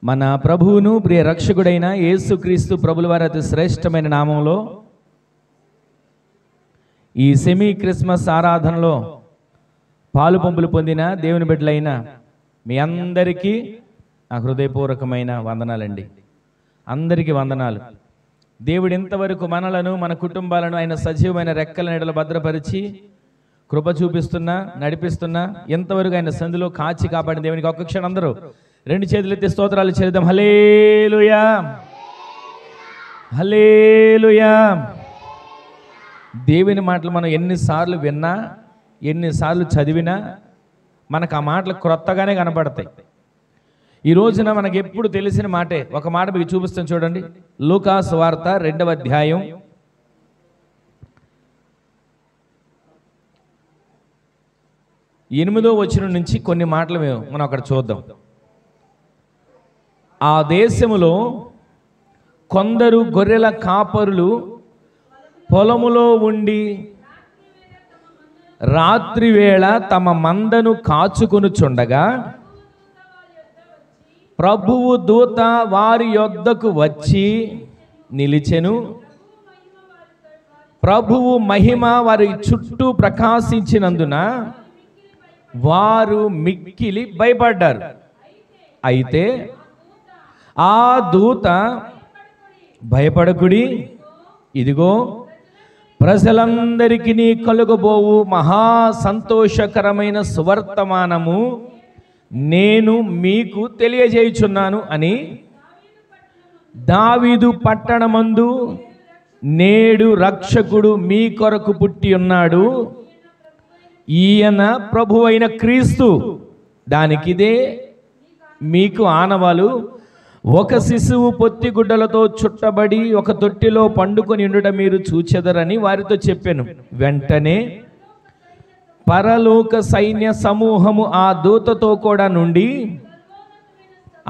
మన ప్రభువును ప్రియ రక్షకుడైన యేసుక్రీస్తు ప్రభుల వారి అతి శ్రేష్టమైన నామంలో ఈ సెమీ క్రిస్మస్ ఆరాధనలో పాలు పంపులు పొందిన దేవుని బిడ్డలైన మీ అందరికీ నా హృదయపూర్వకమైన వందనాలండి. అందరికీ వందనాలు. దేవుడు ఇంతవరకు మనలను మన కుటుంబాలను ఆయన సజీవమైన రెక్కల నీడలో భద్రపరిచి కృప చూపిస్తున్నా నడిపిస్తున్నా ఎంతవరకు ఆయన సంధిలో కాచి కాపాడిన దేవునికి ఒక్క క్షణం అందరూ రెండు చేతులు ఎత్తి స్తోత్రాలు చేద్దాం. హల్లెలూయా, హల్లెలూయా. దేవుని మాటలు మనం ఎన్నిసార్లు విన్నా ఎన్నిసార్లు చదివినా మనకు ఆ మాటలు క్రొత్తగానే కనపడతాయి. ఈ రోజున మనకు ఎప్పుడు తెలిసిన మాటే ఒక మాట మీకు చూపిస్తాను చూడండి. లూకా సువార్త 2వ అధ్యాయం 8వ వచనం నుంచి కొన్ని మాటలు మనం అక్కడ చూద్దాం. ఆ దేశములో కొందరు గొర్రెల కాపరులు పొలములో ఉండి రాత్రి వేళ తమ మందను కాచుకొనుచుండగా ప్రభువు దూత వారి యొద్దకు వచ్చి నిలిచెను. ప్రభువు మహిమ వారి చుట్టూ ప్రకాశించినందున వారు మిక్కిలి భయపడ్డారు. అయితే ఆ దూత, భయపడకుడి, ఇదిగో ప్రజలందరికీ కలుగబోవు మహా సంతోషకరమైన సువర్తమానము నేను మీకు తెలియజేయుచున్నాను అని దావీదు పట్టణమందు నేడు రక్షకుడు మీ కొరకు పుట్టి ఉన్నాడు. ఈయన ప్రభువైన క్రీస్తు. దానికిదే మీకు ఆనవాలు. ఒక శిశువు పొత్తిగుడ్డలతో చుట్టబడి ఒక తొట్టిలో పండుకొని ఉండుట మీరు చూచెదరని వారితో చెప్పాను. వెంటనే పరలోక సైన్య సమూహము ఆ దూతతో కూడా నుండి,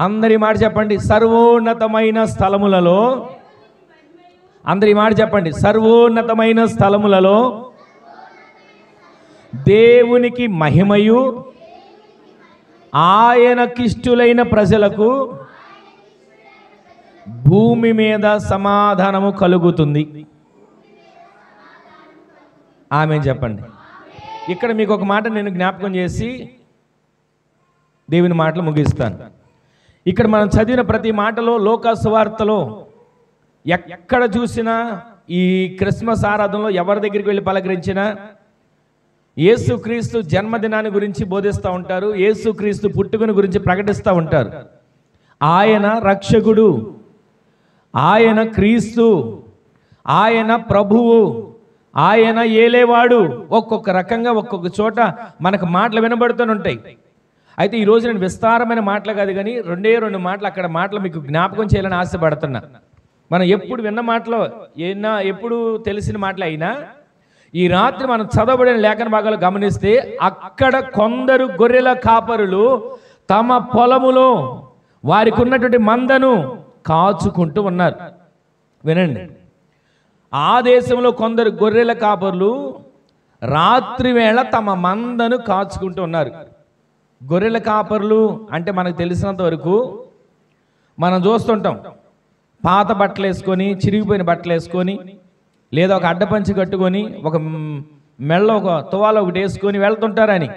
అందరి మాట చెప్పండి, సర్వోన్నతమైన స్థలములలో, అందరి మాట చెప్పండి, సర్వోన్నతమైన స్థలములలో దేవునికి మహిమయు ఆయనకిష్టులైన ప్రజలకు భూమి మీద సమాధానము కలుగుతుంది. ఆమేన్ చెప్పండి. ఇక్కడ మీకు ఒక మాట నేను జ్ఞాపకం చేసి దేవుని మాటలు ముగిస్తాను. ఇక్కడ మనం చదివిన ప్రతి మాటలో లూకా సువార్తలో ఎక్కడ చూసినా ఈ క్రిస్మస్ ఆరాధనలో ఎవరి దగ్గరికి వెళ్ళి పలకరించినా యేసుక్రీస్తు జన్మదినాన్ని గురించి బోధిస్తూ ఉంటారు. యేసుక్రీస్తు పుట్టుకను గురించి ప్రకటిస్తూ ఉంటారు. ఆయన రక్షకుడు, ఆయన క్రీస్తు, ఆయన ప్రభువు, ఆయన ఏలేవాడు. ఒక్కొక్క రకంగా ఒక్కొక్క చోట మనకు మాటలు వినబడుతూనే ఉంటాయి. అయితే ఈరోజు నేను విస్తారమైన మాటలు కాదు కానీ రెండు మాటలు అక్కడ మాటలు మీకు జ్ఞాపకం చేయాలని ఆశపడుతున్నా. మనం ఎప్పుడు విన్న మాటలు ఎప్పుడు తెలిసిన మాటలు అయినా ఈ రాత్రి మనం చదవబడిన లేఖన భాగాలు గమనిస్తే అక్కడ కొందరు గొర్రెల కాపరులు తమ పొలములో వారికి ఉన్నటువంటి మందను కాచుకుంటూ ఉన్నారు. వినండి, ఆ దేశంలో కొందరు గొర్రెల కాపరులు రాత్రి వేళ తమ మందను కాచుకుంటూ ఉన్నారు. గొర్రెల కాపరులు అంటే మనకు తెలిసినంత వరకు మనం చూస్తుంటాం, పాత బట్టలు వేసుకొని, చిరిగిపోయిన బట్టలు వేసుకొని, లేదా ఒక అడ్డపంచి కట్టుకొని, ఒక మెళ్ళ ఒక తువాల ఒకటి వేసుకొని వెళ్తుంటారని.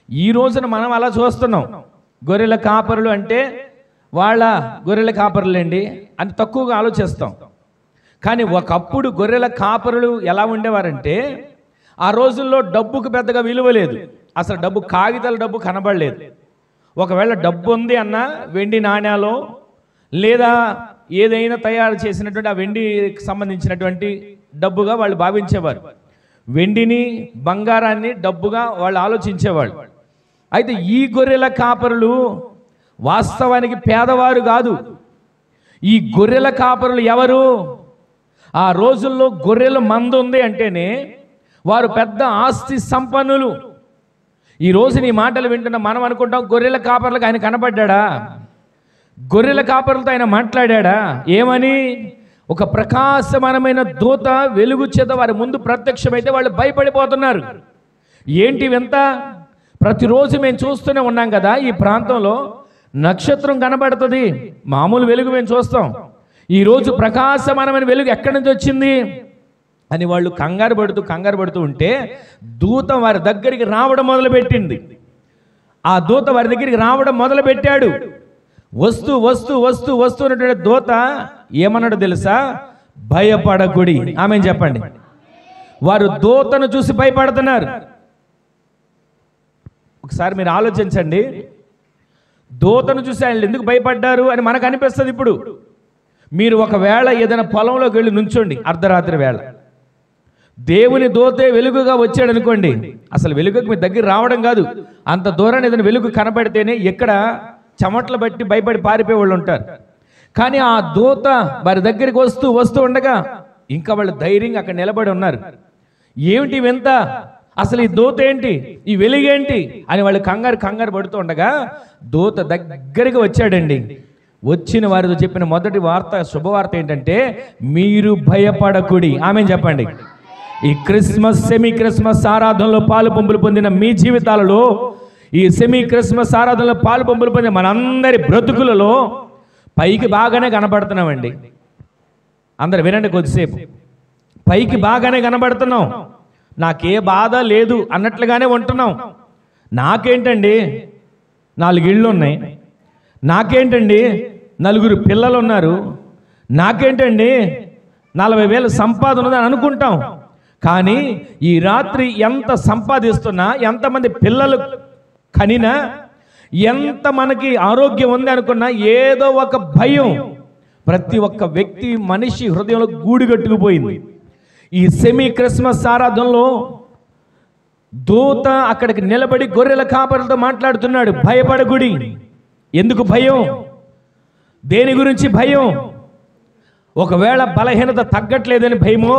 ఈ రోజున మనం అలా చూస్తున్నాం. గొర్రెల కాపరులు అంటే వాళ్ళ గొర్రెల కాపరులేండి అని తక్కువగా ఆలోచిస్తాం. కానీ ఒకప్పుడు గొర్రెల కాపరులు ఎలా ఉండేవారంటే ఆ రోజుల్లో డబ్బుకు పెద్దగా విలువ లేదు. అసలు డబ్బు, కాగితాల డబ్బు కనబడలేదు. ఒకవేళ డబ్బు ఉంది అన్న వెండి నాణ్యాలో లేదా ఏదైనా తయారు చేసినటువంటి ఆ వెండికి సంబంధించినటువంటి డబ్బుగా వాళ్ళు భావించేవారు. వెండిని బంగారాన్ని డబ్బుగా వాళ్ళు ఆలోచించేవాళ్ళు. అయితే ఈ గొర్రెల కాపరులు వాస్తవానికి పేదవారు కాదు. ఈ గొర్రెల కాపరులు ఎవరు? ఆ రోజుల్లో గొర్రెల మంద ఉంది అంటేనే వారు పెద్ద ఆస్తి సంపన్నులు. ఈ రోజు నీ మాటలు వింటున్న మనం అనుకుంటాం గొర్రెల కాపరులకు ఆయన కనపడ్డా? గొర్రెల కాపరులతో ఆయన మాట్లాడా? ఏమని? ఒక ప్రకాశమానమైన దూత వెలుగు చేత వారి ముందు ప్రత్యక్షమైతే వాళ్ళు భయపడిపోతున్నారు. ఏంటి వింత? ప్రతిరోజు మేము చూస్తూనే ఉన్నాం కదా ఈ ప్రాంతంలో నక్షత్రం కనబడుతుంది, మామూలు వెలుగు మేము చూస్తాం. ఈరోజు ప్రకాశమానమైన వెలుగు ఎక్కడి నుంచి వచ్చింది అని వాళ్ళు కంగారు పడుతూ ఉంటే దూత వారి దగ్గరికి రావడం మొదలుపెట్టింది. ఆ దూత వారి దగ్గరికి రావడం మొదలుపెట్టాడు. వస్తూ ఉన్నటువంటి దూత ఏమన్నాడు తెలుసా? భయపడకుడి. ఆమె చెప్పండి. వారు దూతను చూసి భయపడుతున్నారు. ఒకసారి మీరు ఆలోచించండి, దూతను చూసి ఆయన ఎందుకు భయపడ్డారు అని మనకు అనిపిస్తుంది. ఇప్పుడు మీరు ఒకవేళ ఏదైనా పొలంలోకి వెళ్ళి నుంచోండి, అర్ధరాత్రి వేళ దేవుని దూతే వెలుగుగా వచ్చాడు అనుకోండి, అసలు వెలుగుకి మీ దగ్గర రావడం కాదు, అంత దూరాన్ని ఏదైనా వెలుగు కనబడితేనే ఎక్కడ చెమట్లు బట్టి భయపడి పారిపోయే వాళ్ళు ఉంటారు. కానీ ఆ దూత వారి దగ్గరికి వస్తూ ఉండగా ఇంకా వాళ్ళు ధైర్యంగా అక్కడ నిలబడి ఉన్నారు. ఏమిటి వింత, అసలు ఈ దూత ఏంటి, ఈ వెలుగేంటి అని వాళ్ళు కంగారు పడుతూ ఉండగా దూత దగ్గరికి వచ్చాడండి. వచ్చిన వారితో చెప్పిన మొదటి వార్త, శుభవార్త ఏంటంటే, మీరు భయపడకుడి. ఆమె చెప్పండి. ఈ క్రిస్మస్, సెమీ క్రిస్మస్ ఆరాధనలో పాలు పంపులు పొందిన మీ జీవితాలలో, ఈ సెమీ క్రిస్మస్ ఆరాధనలో పాలు పంపులు పొందిన మనందరి బ్రతుకులలో పైకి బాగానే కనబడుతున్నామండి. అందరు వినండి కొద్దిసేపు. పైకి బాగానే కనబడుతున్నాం, నాకే బాధ లేదు అన్నట్లుగానే ఉంటున్నాం. నాకేంటండి 4 ఇళ్ళు ఉన్నాయి, నాకేంటండి 4 పిల్లలు ఉన్నారు, నాకేంటండి 40,000 సంపాదన ఉందని అనుకుంటాం. కానీ ఈ రాత్రి ఎంత సంపాదిస్తున్నా, ఎంతమంది పిల్లలు కనినా, ఎంత మనకి ఆరోగ్యం ఉంది అనుకున్నా, ఏదో ఒక భయం ప్రతి ఒక్క వ్యక్తి మనిషి హృదయంలో గూడుగట్టుకుపోయింది. ఈ సెమీ క్రిస్మస్ ఆరాధనలో దూత అక్కడికి నిలబడి గొర్రెల కాపరులతో మాట్లాడుతున్నాడు. భయపడకుడి. ఎందుకు భయం? దేని గురించి భయం? ఒకవేళ బలహీనత తగ్గట్లేదని భయమో,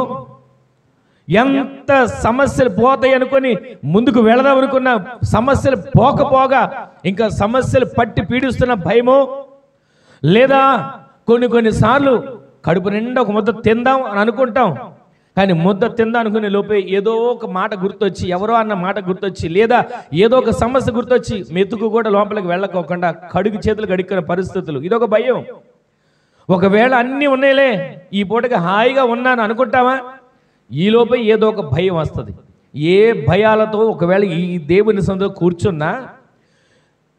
ఎంత సమస్యలు పోతాయి అనుకొని ముందుకు వెళదాం అనుకున్న సమస్యలు పోకపోగా ఇంకా సమస్యలు పట్టి పీడిస్తున్న భయమో, లేదా కొన్నిసార్లు కడుపు నిండా ఒక ముద్ద తిందాం అని అనుకుంటాం, కానీ ముద్ద తిందాం అనుకునే లోపే ఏదో ఒక మాట గుర్తొచ్చి, ఎవరో అన్న మాట గుర్తొచ్చి, లేదా ఏదో ఒక సమస్య గుర్తొచ్చి మెతుకు కూడా లోపలికి వెళ్ళకోకుండా కడుగు చేతులు గడుక్కునే పరిస్థితులు, ఇదొక భయం. ఒకవేళ అన్నీ ఉన్నాయిలే, ఈ పూటకి హాయిగా ఉన్నాను అనుకుంటామా, ఈలోపే ఏదో ఒక భయం వస్తుంది. ఏ భయాలతో ఒకవేళ ఈ దేవుని సన్నిధిలో కూర్చున్నా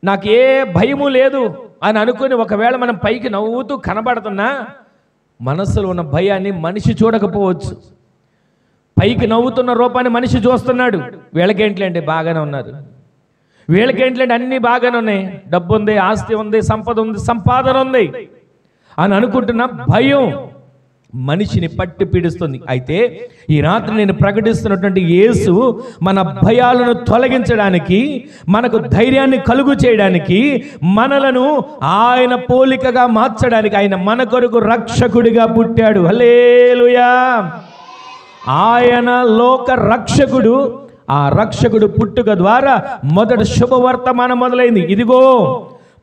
నాకే భయము లేదు అని అనుకుని ఒకవేళ మనం పైకి నవ్వుతూ కనబడుతున్నా, మనసులో ఉన్న భయాన్ని మనిషి చూడకపోవచ్చు. పైకి నవ్వుతున్న రూపాన్ని మనిషి చూస్తున్నాడు. వీళ్ళకేంట్లేండి బాగానే ఉన్నారు, వీళ్ళకేంట్లేండి అన్నీ బాగానే ఉన్నాయి, డబ్బు ఉంది, ఆస్తి ఉంది, సంపద ఉంది, సంపాదన ఉంది అని అనుకుంటున్న భయం మనిషిని పట్టి పీడిస్తుంది. అయితే ఈ రాత్రి నేను ప్రకటిస్తున్నటువంటి యేసు మన భయాలను తొలగించడానికి, మనకు ధైర్యాన్ని కలుగు చేయడానికి, మనలను ఆయన పోలికగా మార్చడానికి ఆయన మన కొరకు రక్షకుడిగా పుట్టాడు. హల్లెలూయా. ఆయన లోక రక్షకుడు. ఆ రక్షకుడు పుట్టుక ద్వారా మొదటి శుభవర్తమానం మొదలైంది. ఇదిగో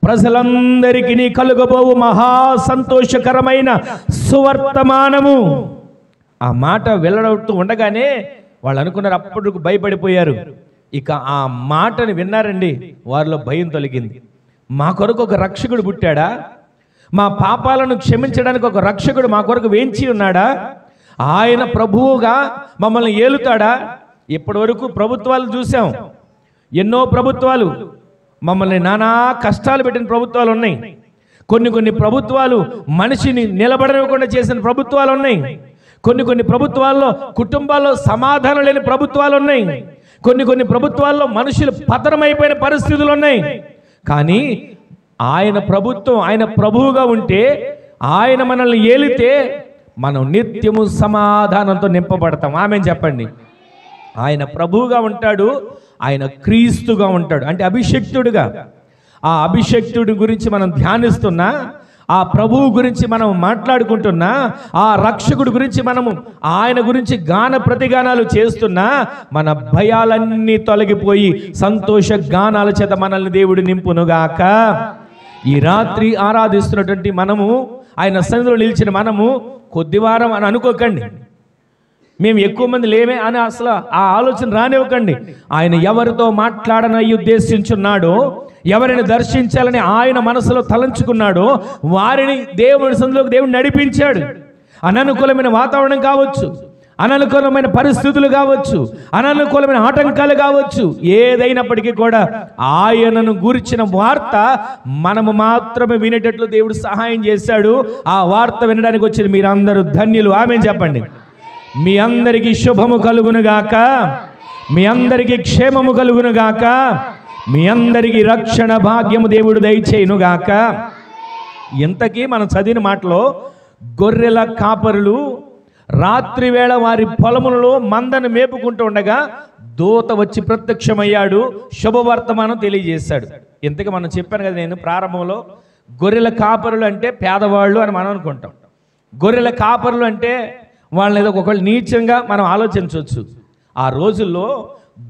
ప్రజలందరికీ నీ కలుగబోవు మహా సంతోషకరమైన సువర్తమానము. ఆ మాట వెల్లడవుతూ ఉండగానే వాళ్ళు అనుకున్నారు, అప్పుడు భయపడిపోయారు. ఇక ఆ మాటని విన్నారండి, వారిలో భయం తొలగింది. మా కొరకు ఒక రక్షకుడు పుట్టాడా, మా పాపాలను క్షమించడానికి ఒక రక్షకుడు మా కొరకు వేంచి ఉన్నాడా, ఆయన ప్రభువుగా మమ్మల్ని ఏలుతాడా. ఇప్పటి వరకు ప్రభుత్వాలు చూసాం, ఎన్నో ప్రభుత్వాలు, మమ్మల్ని నానా కష్టాలు పెట్టిన ప్రభుత్వాలు ఉన్నాయి. కొన్ని ప్రభుత్వాలు మనిషిని నిలబడనివ్వకుండా చేసిన ప్రభుత్వాలు ఉన్నాయి. కొన్ని ప్రభుత్వాల్లో కుటుంబాల్లో సమాధానం లేని ప్రభుత్వాలు ఉన్నాయి. కొన్ని ప్రభుత్వాల్లో మనుషులు పతనమైపోయిన పరిస్థితులు ఉన్నాయి. కానీ ఆయన ప్రభుత్వం, ఆయన ప్రభువుగా ఉంటే, ఆయన మనల్ని ఏలితే మనం నిత్యము సమాధానంతో నింపబడతాం. ఆమె చెప్పండి. ఆయన ప్రభువుగా ఉంటాడు, ఆయన క్రీస్తుగా ఉంటాడు, అంటే అభిషక్తుడుగా. ఆ అభిషక్తుడి గురించి మనం ధ్యానిస్తున్నా, ఆ ప్రభువు గురించి మనం మాట్లాడుకుంటున్నా, ఆ రక్షకుడి గురించి మనము ఆయన గురించి గాన ప్రతిగానాలు చేస్తున్నా, మన భయాలన్నీ తొలగిపోయి సంతోష గానాల చేత మనల్ని దేవుడు నింపునుగాక. ఈ రాత్రి ఆరాధిస్తున్నటువంటి మనము, ఆయన సన్నిధిలో నిలిచిన మనము కొద్దివారం అని అనుకోకండి, మేము ఎక్కువ మంది లేమే అని అసలు ఆ ఆలోచన రానివ్వకండి. ఆయన ఎవరితో మాట్లాడనని ఉద్దేశించున్నాడో, ఎవరిని దర్శించాలని ఆయన మనసులో తలంచుకున్నాడో వారిని దేవుడి సందులోకి దేవుడు నడిపించాడు. అననుకూలమైన వాతావరణం కావచ్చు, అననుకూలమైన పరిస్థితులు కావచ్చు, అననుకూలమైన ఆటంకాలు కావచ్చు, ఏదైనప్పటికీ కూడా ఆయనను గూర్చిన వార్త మనము మాత్రమే వినేటట్లు దేవుడు సహాయం చేశాడు. ఆ వార్త వినడానికి వచ్చిన మీరందరూ ధన్యులు. ఆమేన్ చెప్పండి. మీ అందరికీ శుభము కలుగునుగాక, మీ అందరికీ క్షేమము కలుగునుగాక, మీ అందరికీ రక్షణ భాగ్యము దేవుడు దయచేయునుగాక. ఇంతకీ మనం చదివిన మాటలో గొర్రెల కాపరులు రాత్రి వేళ వారి పొలములలో మందను మేపుకుంటూ ఉండగా దూత వచ్చి ప్రత్యక్షమయ్యాడు, శుభవర్తమానం తెలియజేశాడు. ఇంతకీ మనం చెప్పాను కదా నేను ప్రారంభంలో, గొర్రెల కాపరులు అంటే పేదవాళ్ళు అని మనం అనుకుంటాం. గొర్రెల కాపరులు అంటే వాళ్ళని ఏదో ఒకళ్ళు నీచంగా మనం ఆలోచించవచ్చు. ఆ రోజుల్లో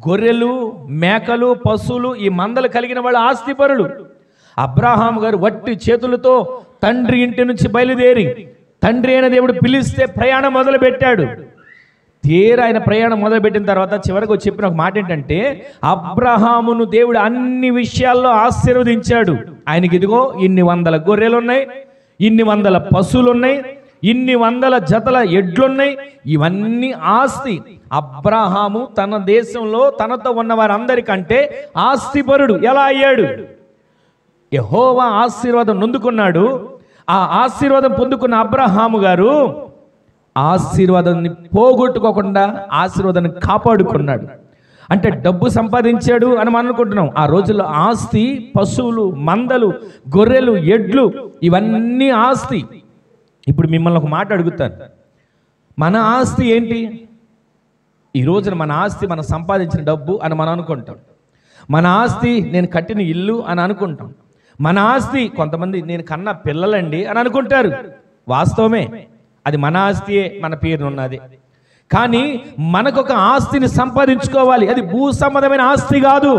గొర్రెలు, మేకలు, పశువులు, ఈ మందలు కలిగిన వాళ్ళు ఆస్తిపరులు. అబ్రహాం గారు వట్టి చేతులతో తండ్రి ఇంటి నుంచి బయలుదేరి తండ్రి అయిన దేవుడు పిలిస్తే ప్రయాణం మొదలు పెట్టాడు. ఆయన ప్రయాణం మొదలుపెట్టిన తర్వాత చివరికి చెప్పిన ఒక మాట ఏంటంటే, అబ్రహామును దేవుడు అన్ని విషయాల్లో ఆశీర్వదించాడు. ఆయనకి ఇదిగో ఇన్ని వందల గొర్రెలు ఉన్నాయి, ఇన్ని వందల పశువులు ఉన్నాయి, ఇన్ని వందల జతల ఎడ్లున్నాయి, ఇవన్నీ ఆస్తి. అబ్రహాము తన దేశంలో తనతో ఉన్న వారందరికంటే ఆస్తిపరుడు ఎలా అయ్యాడు? యెహోవా ఆశీర్వాదం నొందుకున్నాడు. ఆ ఆశీర్వాదం పొందుకున్న అబ్రహాము గారు ఆశీర్వాదాన్ని పోగొట్టుకోకుండా ఆశీర్వాదాన్ని కాపాడుకున్నాడు. అంటే డబ్బు సంపాదించాడు అని మనం అనుకుంటున్నాం. ఆ రోజుల్లో ఆస్తి, పశువులు, మందలు, గొర్రెలు, ఎడ్లు, ఇవన్నీ ఆస్తి. ఇప్పుడు మిమ్మల్ని ఒక మాట అడుగుతాను, మన ఆస్తి ఏంటి? ఈ రోజున మన ఆస్తి మనం సంపాదించిన డబ్బు అని మనం అనుకుంటాం. మన ఆస్తి నేను కట్టిన ఇల్లు అని అనుకుంటాం. మన ఆస్తి కొంతమంది నేను కన్నా పిల్లలండి అని అనుకుంటారు. వాస్తవమే, అది మన ఆస్తియే, మన పేరున ఉన్నది. కానీ మనకొక ఆస్తిని సంపాదించుకోవాలి. అది భూ సంబంధమైన ఆస్తి కాదు,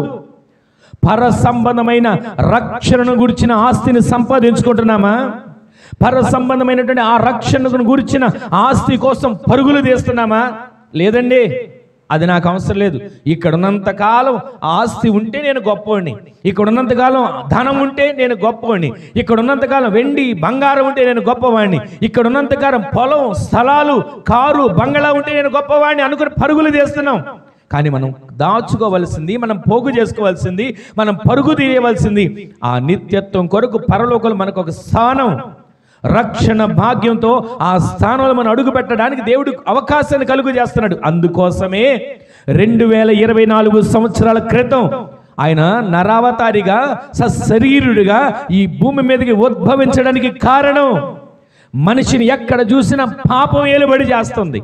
పర సంబంధమైన రక్షణను గురించిన ఆస్తిని సంపాదించుకుంటున్నామా? పర సంబంధమైనటువంటి ఆ రక్షణను గురించిన ఆస్తి కోసం పరుగులు తీస్తున్నామా? లేదండి, అది నాకు అవసరం లేదు. ఇక్కడ ఉన్నంతకాలం ఆస్తి ఉంటే నేను గొప్పవాడిని, ఇక్కడ ఉన్నంతకాలం ధనం ఉంటే నేను గొప్పవాడిని, ఇక్కడ ఉన్నంతకాలం వెండి బంగారం ఉంటే నేను గొప్పవాడిని, ఇక్కడ ఉన్నంతకాలం పొలం, స్థలాలు, కారు, బంగళా ఉంటే నేను గొప్పవాడిని అనుకుని పరుగులు తీస్తున్నాం. కానీ మనం దాచుకోవలసింది, మనం పోగు చేసుకోవాల్సింది, మనం పరుగు తీయవలసింది ఆ నిత్యత్వం కొరకు. పరలోకంలో మనకు ఒక స్థానం, రక్షణ భాగ్యంతో ఆ స్థానంలో మనం అడుగు పెట్టడానికి దేవుడు అవకాశాన్ని కలుగు చేస్తున్నాడు. అందుకోసమే 2024 సంవత్సరాల క్రితం ఆయన నరావతారిగా సశరీరుడిగా ఈ భూమి మీదకి ఉద్భవించడానికి కారణం, మనిషిని ఎక్కడ చూసినా పాపం ఏలుబడి చేస్తుంది,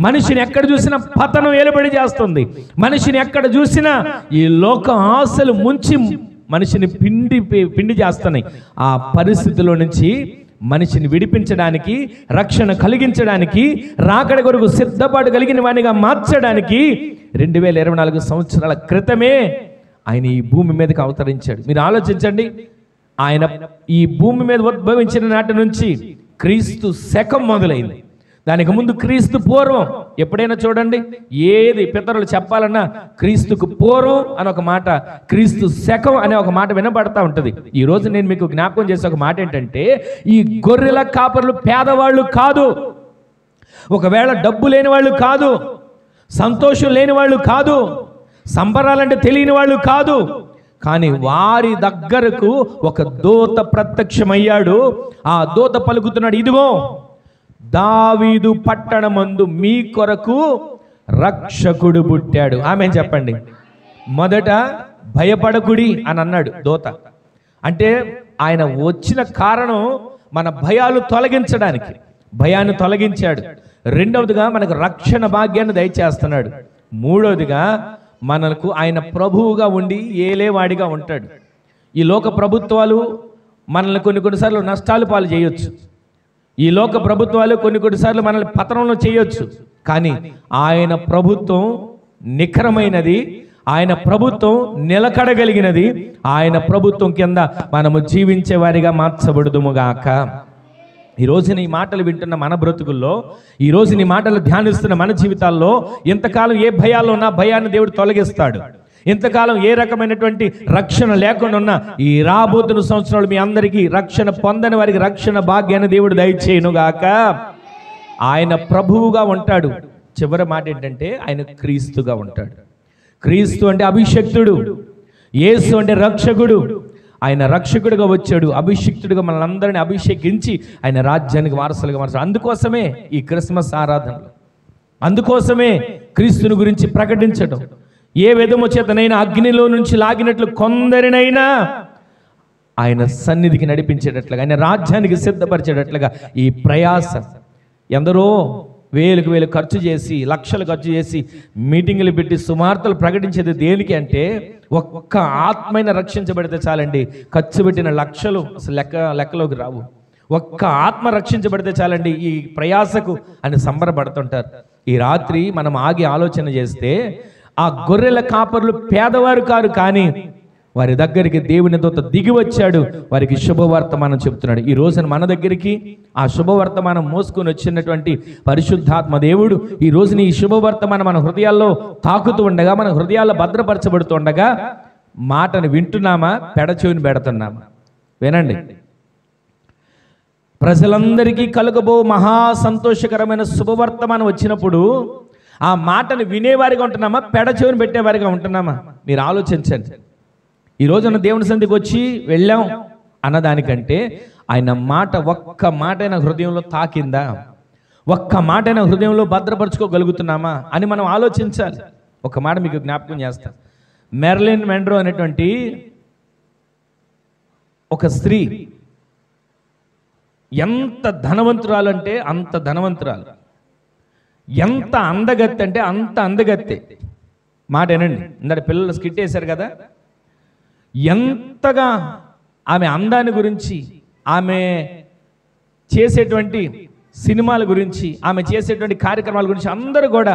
మనిషిని ఎక్కడ చూసినా పతనం ఏలుబడి చేస్తుంది, మనిషిని ఎక్కడ చూసినా ఈ లోక ఆశలు ముంచి మనిషిని పిండి చేస్తున్నాయి. ఆ పరిస్థితిలో నుంచి మనిషిని విడిపించడానికి, రక్షణ కలిగించడానికి, రాకడ కొరకు సిద్ధపాటు కలిగిన వానిగా మార్చడానికి 2024 సంవత్సరాల క్రితమే ఆయన ఈ భూమి మీదకి అవతరించాడు. మీరు ఆలోచించండి, ఆయన ఈ భూమి మీద ఉద్భవించిన నాటి నుంచి క్రీస్తు శకం మొదలైంది. దానికి ముందు క్రీస్తు పూర్వం. ఎప్పుడైనా చూడండి, ఏది పితరులు చెప్పాలన్నా క్రీస్తుకు పూర్వం అని ఒక మాట, క్రీస్తు శకం అనే ఒక మాట వినబడతా ఉంటుంది. ఈ రోజు నేను మీకు జ్ఞాపకం చేసే ఒక మాట ఏంటంటే, ఈ గొర్రెల కాపరులు పేదవాళ్ళు కాదు, ఒకవేళ డబ్బు లేని వాళ్ళు కాదు, సంతోషం లేని వాళ్ళు కాదు, సంబరాలంటే తెలియని వాళ్ళు కాదు. కానీ వారి దగ్గరకు ఒక దూత ప్రత్యక్షమయ్యాడు. ఆ దూత పలుకుతున్నాడు, ఇదిగో దావీదు పట్టణమందు మీ కొరకు రక్షకుడు పుట్టాడు. ఆమె చెప్పండి. మొదట భయపడకుడి అని అన్నాడు దూత. అంటే ఆయన వచ్చిన కారణం మన భయాలు తొలగించడానికి, భయాన్ని తొలగించాడు. రెండవదిగా మనకు రక్షణ భాగ్యాన్ని దయచేస్తున్నాడు. మూడవదిగా మనకు ఆయన ప్రభువుగా ఉండి ఏలేవాడిగా ఉంటాడు. ఈ లోక ప్రభుత్వాలు మనల్ని కొన్నిసార్లు నష్టాలు పాలు చేయొచ్చు, ఈ లోక ప్రభుత్వాలు కొన్నిసార్లు మనల్ని పతనంలో చేయొచ్చు. కానీ ఆయన ప్రభుత్వం నిఖరమైనది, ఆయన ప్రభుత్వం నిలకడగలిగినది. ఆయన ప్రభుత్వం కింద మనము జీవించే వారిగా మార్చబడుదుముగాక. ఈ రోజున ఈ మాటలు వింటున్న మన బ్రతుకుల్లో, ఈ రోజున ఈ మాటలు ధ్యానిస్తున్న మన జీవితాల్లో ఇంతకాలం ఏ భయాల్లో ఉన్నా భయాన్ని దేవుడు తొలగిస్తాడు. ఇంతకాలం ఏ రకమైనటువంటి రక్షణ లేకుండా ఉన్న ఈ రాబోతున్న సంవత్సరాలు మీ అందరికీ రక్షణ పొందని వారికి రక్షణ భాగ్యాన్ని దేవుడు దయచేయునుగాక. ఆయన ప్రభువుగా ఉంటాడు. చివరి మాట ఏంటంటే ఆయన క్రీస్తుగా ఉంటాడు. క్రీస్తు అంటే అభిషక్తుడు, యేసు అంటే రక్షకుడు. ఆయన రక్షకుడిగా వచ్చాడు, అభిషిక్తుడిగా మనల్ని అభిషేకించి ఆయన రాజ్యానికి వారసులుగా మార్చాడు. అందుకోసమే ఈ క్రిస్మస్ ఆరాధనలు, అందుకోసమే క్రీస్తుని గురించి ప్రకటించడం. ఏ విధము చేతనైనా అగ్నిలో నుంచి లాగినట్లు కొందరినైనా ఆయన సన్నిధికి నడిపించేటట్లుగా, ఆయన రాజ్యానికి సిద్ధపరిచేటట్లుగా ఈ ప్రయాస. ఎందరో వేలకు వేలు ఖర్చు చేసి, లక్షలు ఖర్చు చేసి మీటింగులు పెట్టి సువార్తలు ప్రకటించేది దేనికి అంటే ఒక్క ఆత్మైన రక్షించబడితే చాలండి. ఖర్చు పెట్టిన లక్షలు అసలు లెక్కలోకి రావు. ఒక్క ఆత్మ రక్షించబడితే చాలండి ఈ ప్రయాసకు అని సంబరపడుతుంటారు. ఈ రాత్రి మనం ఆగి ఆలోచన చేస్తే ఆ గొర్రెల కాపరులు పేదవారు కారు, కానీ వారి దగ్గరికి దేవుని దూత దిగి వచ్చాడు, వారికి శుభవర్తమానం చెప్తున్నాడు. ఈ రోజున మన దగ్గరికి ఆ శుభవర్తమానం మోసుకొని వచ్చినటువంటి పరిశుద్ధాత్మ దేవుడు ఈ రోజున ఈ శుభవర్తమానం మన హృదయాల్లో తాకుతూ ఉండగా, మన హృదయాల్లో భద్రపరచబడుతూ ఉండగా మాటను వింటున్నామా, పెడచెవిని పెడుతున్నామా? వినండి. ప్రజలందరికీ కలుగబో మహా సంతోషకరమైన శుభవర్తమానం వచ్చినప్పుడు ఆ మాటను వినేవారిగా ఉంటున్నామా, పెడచెవిని పెట్టేవారిగా ఉంటున్నామా? మీరు ఆలోచించండి. ఈ రోజున దేవుని సన్నిధికి వచ్చి వెళ్ళాం అన్నదానికంటే ఆయన మాట, ఒక్క మాట అయినా హృదయంలో తాకిందా, ఒక్క మాట అయినా హృదయంలో భద్రపరచుకోగలుగుతున్నామా అని మనం ఆలోచించాలి. ఒక మాట మీకు జ్ఞాపకం చేస్తాను. మెర్లిన్ మెన్రో అనేటువంటి ఒక స్త్రీ ఎంత ధనవంతురాలు అంటే అంత ధనవంతురాలు, ఎంత అందగత్తె అంటే అంత అందగత్తె. మాట ఏనండి, ఇందాక పిల్లలు స్కిట్ వేశారు కదా, ఎంతగా ఆమె అందాన్ని గురించి, ఆమె చేసేటువంటి సినిమాల గురించి, ఆమె చేసేటువంటి కార్యక్రమాల గురించి అందరూ కూడా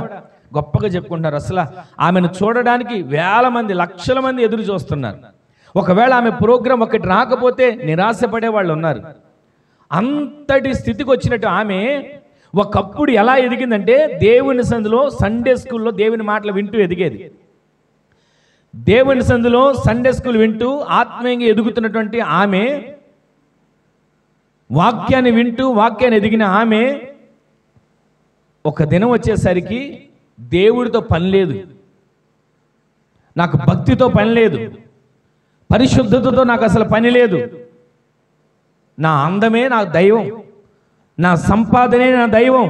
గొప్పగా చెప్పుకుంటున్నారు. అసలు ఆమెను చూడడానికి వేల మంది, లక్షల మంది ఎదురు చూస్తున్నారు. ఒకవేళ ఆమె ప్రోగ్రాం ఒకటి రాకపోతే నిరాశపడే వాళ్ళు ఉన్నారు. అంతటి స్థితికి వచ్చినట్టు ఆమె ఒకప్పుడు ఎలా ఎదిగిందంటే దేవుని సందులో, సండే స్కూల్లో దేవుని మాటలు వింటూ ఎదిగేది. దేవుని సందులో సండే స్కూల్ వింటూ ఆత్మీయంగా ఎదుగుతున్నటువంటి ఆమె, వాక్యాన్ని వింటూ వాక్యాన్ని ఎదిగిన ఆమె ఒక దినం వచ్చేసరికి దేవుడితో పని లేదు, నాకు భక్తితో పని లేదు, పరిశుద్ధతతో నాకు అసలు పని లేదు, నా అందమే నా దైవం, నా సంపాదనే నా దైవం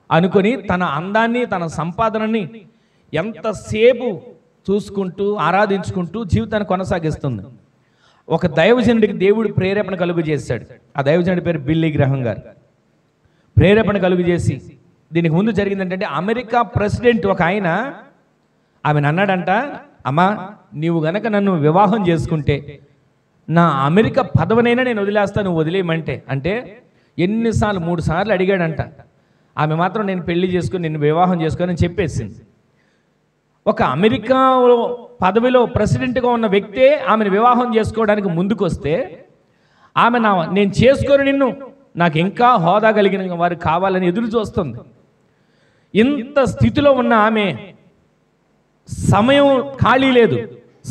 అనుకొని తన అందాన్ని, తన సంపాదనని ఎంతసేపు చూసుకుంటూ ఆరాధించుకుంటూ జీవితాన్ని కొనసాగిస్తుంది. ఒక దైవజనుడికి దేవుడు ప్రేరేపణ కలుగు చేశాడు. ఆ దైవజనుడి పేరు బిల్లీ గ్రహం గారు. ప్రేరేపణ కలుగు చేసి, దీనికి ముందు జరిగిందంటే అమెరికా ప్రెసిడెంట్ ఒక ఆయన ఆమెను అన్నాడంట, అమ్మా నీవు గనక నన్ను వివాహం చేసుకుంటే నా అమెరికా పదవినైనా నేను వదిలేస్తాను, నువ్వు వదిలేయమంటే. అంటే ఎన్నిసార్లు, 3 సార్లు అడిగాడంట. ఆమె మాత్రం నేను పెళ్లి చేసుకుని, నిన్ను వివాహం చేసుకొని అని చెప్పేసింది. ఒక అమెరికా పదవిలో ప్రెసిడెంట్గా ఉన్న వ్యక్తే ఆమెను వివాహం చేసుకోవడానికి ముందుకు వస్తే ఆమె నేను చేసుకొని నిన్ను, నాకు ఇంకా హోదా కలిగిన వారు కావాలని ఎదురు చూస్తుంది. ఇంత స్థితిలో ఉన్న ఆమె సమయం ఖాళీ లేదు,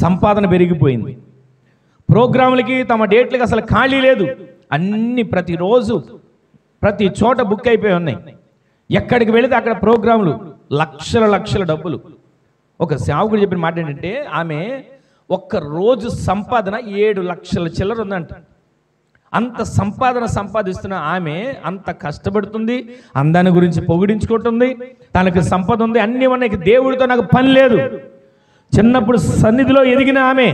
సంపాదన పెరిగిపోయింది. ప్రోగ్రాములకి, తమ డేట్లకి అసలు ఖాళీ లేదు. అన్ని ప్రతిరోజు ప్రతి చోట బుక్ అయిపోయి ఉన్నాయి. ఎక్కడికి వెళితే అక్కడ ప్రోగ్రాములు, లక్షల లక్షల డబ్బులు. ఒక సేవకుడు చెప్పిన మాట ఏంటంటే ఆమె ఒక్క రోజు సంపాదన 7 లక్షల చిల్లర ఉందంట. అంత సంపాదన సంపాదిస్తున్న ఆమె అంత కష్టపడుతుంది, అందాన్ని గురించి పొగిడించుకుంటుంది, తనకు సంపద ఉంది, అన్ని ఉన్నాయి, దేవుడితో నాకు పని లేదు. చిన్నప్పుడు సన్నిధిలో ఎదిగిన ఆమె,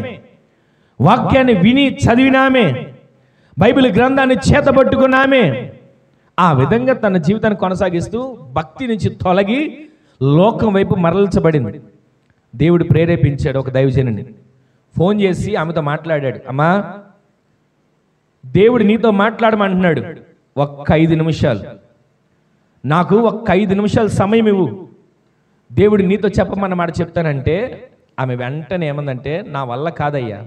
వాక్యాన్ని విని చదివిన ఆమె, బైబిల్ గ్రంథాన్ని చేతబట్టుకున్న ఆమె ఆ విధంగా తన జీవితాన్ని కొనసాగిస్తూ భక్తి నుంచి తొలగి లోకం వైపు మరల్చబడింది. దేవుడు ప్రేరేపించాడు ఒక దైవజనుని. ఫోన్ చేసి ఆమెతో మాట్లాడాడు, అమ్మా దేవుడు నీతో మాట్లాడమంటున్నాడు, ఒక్క 5 నిమిషాలు, నాకు ఒక్క 5 నిమిషాలు సమయం ఇవ్వు, దేవుడు నీతో చెప్పమన్నమాట చెప్తానంటే ఆమె వెంటనే ఏమందంటే, నా వల్ల కాదయ్యా,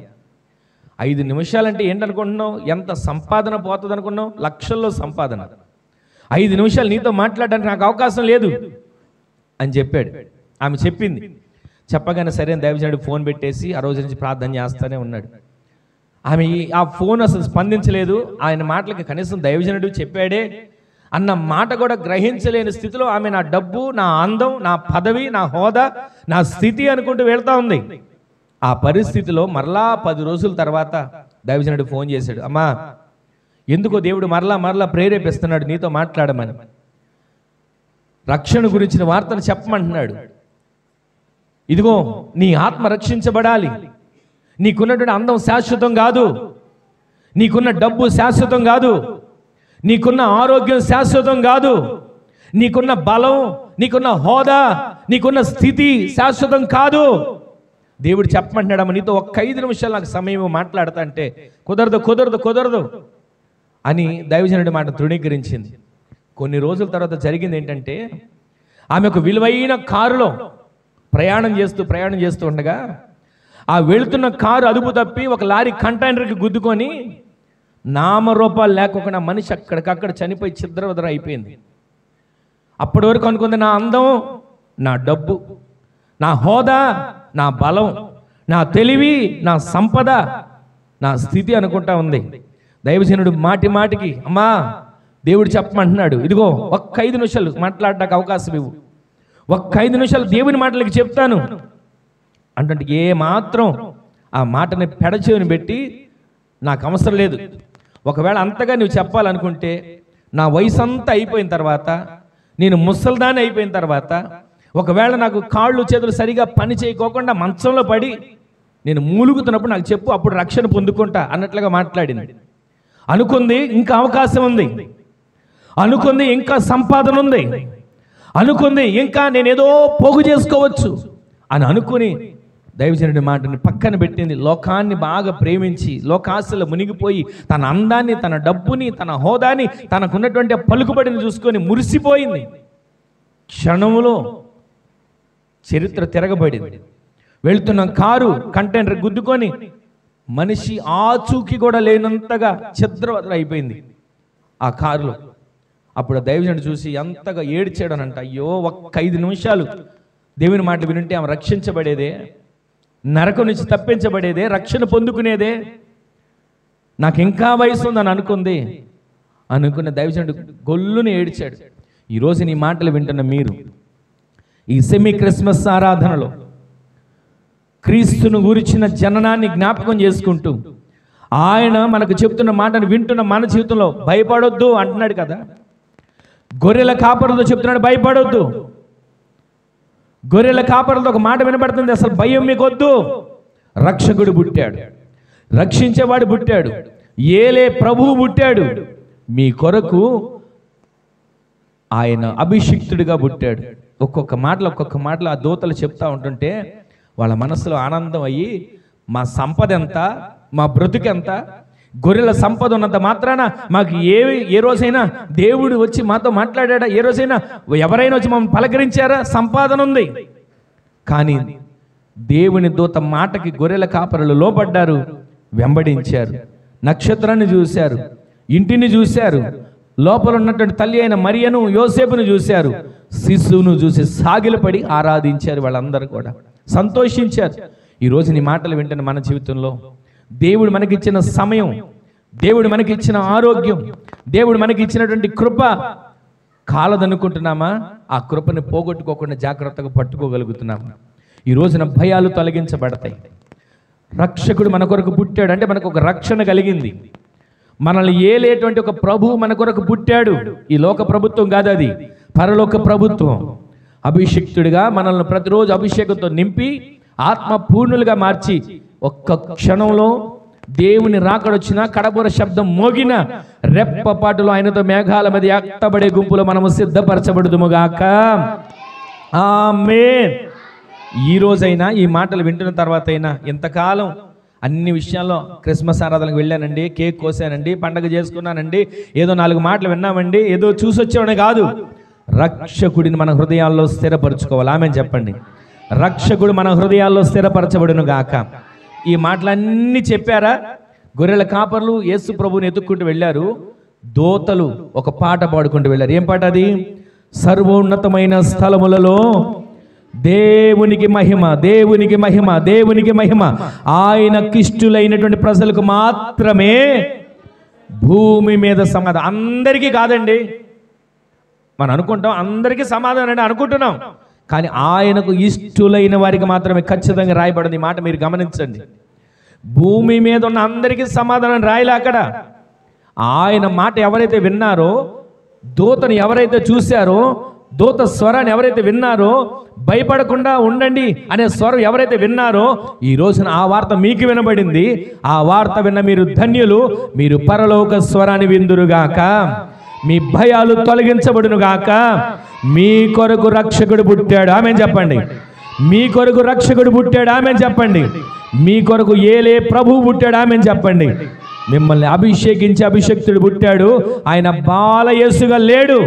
5 నిమిషాలంటే ఏంటనుకుంటున్నావు, ఎంత సంపాదన పోతుంది అనుకున్నావు, లక్షల్లో సంపాదన, 5 నిమిషాలు నీతో మాట్లాడడానికి నాకు అవకాశం లేదు అని చెప్పాడు. ఆమె చెప్పింది. చెప్పగానే సరే దైవజనుడు ఫోన్ పెట్టేసి ఆ రోజు నుంచి ప్రార్థన చేస్తూనే ఉన్నాడు. ఆమె ఆ ఫోన్ అసలు స్పందించలేదు. ఆయన మాటలకి కనీసం దైవజనుడు చెప్పాడే అన్న మాట కూడా గ్రహించలేని స్థితిలో ఆమె నా డబ్బు, నా అందం, నా పదవి, నా హోదా, నా స్థితి అనుకుంటూ వెళ్తా ఉంది. ఆ పరిస్థితిలో మరలా 10 రోజుల తర్వాత దైవజనుడు ఫోన్ చేశాడు. అమ్మా, ఎందుకో దేవుడు మరలా ప్రేరేపిస్తున్నాడు నీతో మాట్లాడమని, రక్షణ గురించిన వార్తను చెప్పమంటున్నాడు. ఇదిగో నీ ఆత్మ రక్షించబడాలి. నీకున్నటువంటి అందం శాశ్వతం కాదు, నీకున్న డబ్బు శాశ్వతం కాదు, నీకున్న ఆరోగ్యం శాశ్వతం కాదు, నీకున్న బలం, నీకున్న హోదా, నీకున్న స్థితి శాశ్వతం కాదు. దేవుడు చెప్పమంటున్నాడమ్మ, నీతో ఒక్క 5 నిమిషాలు నాకు సమయం మాట్లాడతా అంటే కుదరదు అని దైవజనుడి మాట తృణీకరించింది. కొన్ని రోజుల తర్వాత జరిగింది ఏంటంటే, ఆమె ఒక విలువైన కారులో ప్రయాణం చేస్తూ ఉండగా ఆ వెళుతున్న కారు అదుపు తప్పి ఒక లారీ కంటైనర్కి గుద్దుకొని నామరూపాలు లేకుండా మనిషి అక్కడికక్కడ చనిపోయి ఛిద్రవదర అయిపోయింది. అప్పటి వరకు అనుకుంది నా అందం, నా డబ్బు, నా హోదా, నా బలం, నా తెలివి, నా సంపద, నా స్థితి అనుకుంటా ఉంది. దైవజనుడు మాటికి అమ్మా దేవుడు చెప్పమంటున్నాడు, ఇదిగో ఒక్క 5 నిమిషాలు మాట్లాడడానికి అవకాశం ఇవ్వు, ఒక్క 5 నిమిషాలు దేవుని మాటలకి చెప్తాను అంటే ఏ మాత్రం ఆ మాటని పెడచెవిని పెట్టి నాకు అవసరం లేదు, ఒకవేళ అంతగా నువ్వు చెప్పాలనుకుంటే నా వయసు అంతా అయిపోయిన తర్వాత, నేను ముసల్దాన్ని అయిపోయిన తర్వాత, ఒకవేళ నాకు కాళ్ళు చేతులు సరిగా పని చేయకోకుండా మంచంలో పడి నేను మూలుగుతున్నప్పుడు నాకు చెప్పు, అప్పుడు రక్షణ పొందుకుంటా అన్నట్లుగా మాట్లాడింది. అనుకుంది ఇంకా అవకాశం ఉంది, అనుకుంది ఇంకా సంపాదన ఉంది, అనుకుంది ఇంకా నేనేదో పోగు చేసుకోవచ్చు అని అనుకుని దైవజనుడి మాటని పక్కన పెట్టింది. లోకాన్ని బాగా ప్రేమించి లోకాశలో మునిగిపోయి తన అందాన్ని, తన డబ్బుని, తన హోదాని, తనకున్నటువంటి పలుకుబడిని చూసుకొని మురిసిపోయింది. క్షణములో చరిత్ర తిరగబడింది. వెళ్తున్న కారు కంటైనర్ గుద్దుకొని మనిషి ఆచూకీ కూడా లేనంతగా ఛిద్రవదర అయిపోయింది ఆ కారులో. అప్పుడు దైవజనుడు చూసి ఎంతగా ఏడ్చాడనంట, అయ్యో ఒక్క 5 నిమిషాలు దేవుని మాటలు వినుంటే ఆమె రక్షించబడేదే, నరకం నుంచి తప్పించబడేదే, రక్షణ పొందుకునేదే, నాకు ఇంకా వయసు ఉందని అనుకున్న దైవజనుడు గొల్లుని ఏడ్చాడు. ఈరోజు నీ మాటలు వింటున్న మీరు ఈ సెమీ క్రిస్మస్ ఆరాధనలో క్రీస్తును గురించిన జననాన్ని జ్ఞాపకం చేసుకుంటూ ఆయన మనకు చెప్తున్న మాటను వింటున్న మన జీవితంలో భయపడొద్దు అంటున్నాడు కదా. గొర్రెల కాపరులతో చెప్తున్నాడు భయపడొద్దు. గొర్రెల కాపరులతో ఒక మాట వినబడుతుంది, అసలు భయం మీకు వద్దు. రక్షకుడు పుట్టాడు, రక్షించేవాడు పుట్టాడు, ఏలే ప్రభువు పుట్టాడు, మీ కొరకు ఆయన అభిషిక్తుడిగా పుట్టాడు. ఒక్కొక్క మాటలు ఆ దూతలు చెప్తా ఉంటుంటే వాళ్ళ మనసులో ఆనందం అయ్యి, మా సంపద ఎంత, మా బ్రతుకెంత, గొర్రెల సంపద ఉన్నంత మాత్రాన మాకు ఏ రోజైనా దేవుడు వచ్చి మాతో మాట్లాడా, ఏ రోజైనా ఎవరైనా వచ్చి మమ్మల్ని పలకరించారా? సంపాదన ఉంది. కానీ దేవుని దూత మాటకి గొర్రెల కాపరులు లోబడ్డారు, వెంబడించారు, నక్షత్రాన్ని చూశారు, ఇంటిని చూశారు, లోపల ఉన్నటువంటి తల్లి అయిన మరియను యోసేపును చూశారు, శిశువును చూసి సాగిలపడి ఆరాధించారు. వాళ్ళందరూ కూడా సంతోషించారు. ఈరోజు నీ మాటలు వింటున్న మన జీవితంలో దేవుడు మనకిచ్చిన సమయం, దేవుడు మనకిచ్చిన ఆరోగ్యం, దేవుడు మనకిచ్చినటువంటి కృప కాలదనుకుంటున్నామా? ఆ కృపని పోగొట్టుకోకుండా జాగ్రత్తగా పట్టుకోగలుగుతున్నామా? ఈ రోజున భయాలు తొలగించబడతాయి. రక్షకుడు మన కొరకు పుట్టాడు అంటే మనకు ఒక రక్షణ కలిగింది. మనల్ని ఏలేటువంటి ఒక ప్రభువు మన కొరకు పుట్టాడు. ఈ లోక ప్రభుత్వం కాదు, అది పరలోక ప్రభుత్వం. అభిషిక్తుడిగా మనల్ని ప్రతిరోజు అభిషేకంతో నింపి ఆత్మ పూర్ణులుగా మార్చి ఒక్క క్షణంలో దేవుని రాకడొచ్చిన కడబూర శబ్దం మోగిన రెప్పపాటులో ఆయనతో మేఘాల మీద ఎత్తబడే గుంపులో మనము సిద్ధపరచబడుదుముగాక. ఆమేన్. ఈ రోజైనా ఈ మాటలు వింటున్న తర్వాత అయినా, ఇంతకాలం అన్ని విషయాల్లో క్రిస్మస్ ఆరాధనకు వెళ్ళానండి, కేక్ కోసానండి, పండగ చేసుకున్నానండి, ఏదో 4 మాటలు విన్నామండి, ఏదో చూసొచ్చామని కాదు, రక్షకుడిని మన హృదయాల్లో స్థిరపరచుకోవాలి. ఆమెన్ చెప్పండి. రక్షకుడు మన హృదయాల్లో స్థిరపరచబడును గాక. ఈ మాటలన్నీ చెప్పారా? గొర్రెల కాపర్లు యేసు ప్రభువుని ఎత్తుక్కుంటూ వెళ్ళారు. దోతలు ఒక పాట పాడుకుంటూ వెళ్ళారు. ఏం పాట అది? సర్వోన్నతమైన స్థలములలో దేవునికి మహిమ, దేవునికి మహిమ, దేవునికి మహిమ. ఆయనకిష్టులైనటువంటి ప్రజలకు మాత్రమే భూమి మీద సమాధానం. అందరికీ కాదండి. మనం అనుకుంటాం అందరికీ సమాధానం అని అనుకుంటున్నాం, కానీ ఆయనకు ఇష్టులైన వారికి మాత్రమే ఖచ్చితంగా రాయబడింది. ఈ మాట మీరు గమనించండి. భూమి మీద ఉన్న అందరికీ సమాధానం రాయలే అక్కడ. ఆయన మాట ఎవరైతే విన్నారో, దూతను ఎవరైతే చూశారో, దూత స్వరాన్ని ఎవరైతే విన్నారో, భయపడకుండా ఉండండి అనే స్వరం ఎవరైతే విన్నారో, ఈ రోజున ఆ వార్త మీకు వినబడింది. ఆ వార్త విన్న మీరు ధన్యులు. మీరు పరలోక స్వరాన్ని విందురుగాక. మీ భయాలు తొలగించబడునుగాక. మీ కొరకు రక్షకుడు పుట్టాడు. ఆమేన్ చెప్పండి. మీ కొరకు రక్షకుడు పుట్టాడు. ఆమేన్ చెప్పండి. మీ కొరకు ఏలే ప్రభువు పుట్టాడు. ఆమేన్ చెప్పండి. మిమ్మల్ని అభిషేకించి అభిషక్తుడు పుట్టాడు. ఆయన బాలయేసుగా లేడు,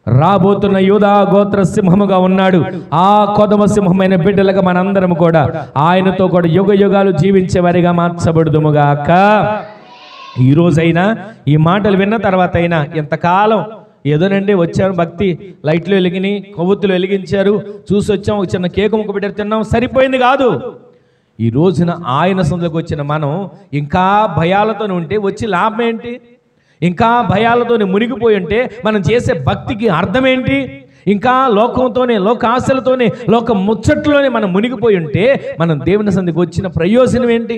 రాబోతున్న యూదా గోత్ర సింహముగా ఉన్నాడు. ఆ కొదమ సింహమైన బిడ్డలుగా మనందరం కూడా ఆయనతో కూడా యుగ యుగాలు జీవించే వారిగా మార్చబడుదుముగాక. ఈ రోజైనా ఈ మాటలు విన్న తర్వాత అయినా, ఎంతకాలం ఏదోనండి వచ్చారు, భక్తి లైట్లు వెలిగిని, కొవ్వొత్తులు వెలిగించారు, చూసి వచ్చాం, ఒక చిన్న కేకు ముక్క పెట్టారు, తిన్నాం, సరిపోయింది కాదు. ఈ రోజున ఆయన సొంతకు వచ్చిన మనం ఇంకా భయాలతో ఉంటే వచ్చి లాభం ఏంటి? ఇంకా భయాలతో మునిగిపోయి ఉంటే మనం చేసే భక్తికి అర్థం ఏంటి? ఇంకా లోకంతోనే, లోక ఆశలతోనే, లోక ముచ్చట్లోనే మనం మునిగిపోయి ఉంటే మనం దేవుని సన్నిధికి వచ్చిన ప్రయోజనం ఏంటి?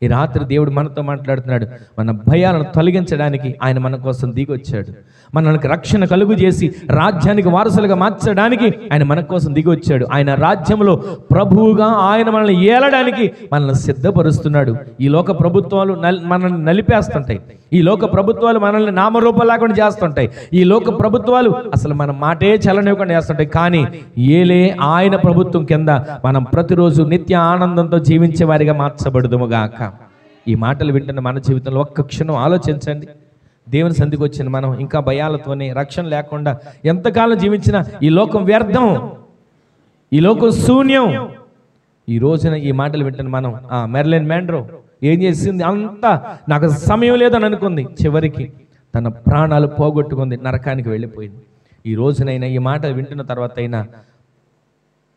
ఈ రాత్రి దేవుడు మనతో మాట్లాడుతున్నాడు. మన భయాలను తొలగించడానికి ఆయన మన కోసం దిగి వచ్చాడు. మనకు రక్షణ కలుగు చేసి రాజ్యానికి వారసులుగా మార్చడానికి ఆయన మన కోసం దిగి వచ్చాడు. ఆయన రాజ్యంలో ప్రభువుగా ఆయన మనల్ని ఏలడానికి మనల్ని సిద్ధపరుస్తున్నాడు. ఈ లోక ప్రభుత్వాలు మనల్ని నలిపేస్తుంటాయి. ఈ లోక ప్రభుత్వాలు మనల్ని నామరూపం లేకుండా చేస్తుంటాయి. ఈ లోక ప్రభుత్వాలు అసలు మన మాటే చలనివ్వకుండా చేస్తుంటాయి. కానీ ఏలే ఆయన ప్రభుత్వం కింద మనం ప్రతిరోజు నిత్య ఆనందంతో జీవించే వారిగా మార్చబడుదుముగాక. ఈ మాటలు వింటున్న మన జీవితంలో ఒక్క క్షణం ఆలోచించండి. దేవుని సంధికి వచ్చిన మనం ఇంకా భయాలతోనే, రక్షణ లేకుండా ఎంతకాలం జీవించినా ఈ లోకం వ్యర్థం, ఈ లోకం శూన్యం. ఈ రోజున ఈ మాటలు వింటున్న మనం, మెర్లిన్ మ్యాన్రో ఏం చేసింది? అంతా నాకు సమయం లేదని అనుకుంది, చివరికి తన ప్రాణాలు పోగొట్టుకుంది, నరకానికి వెళ్ళిపోయింది. ఈ రోజునైనా ఈ మాటలు వింటున్న తర్వాత అయినా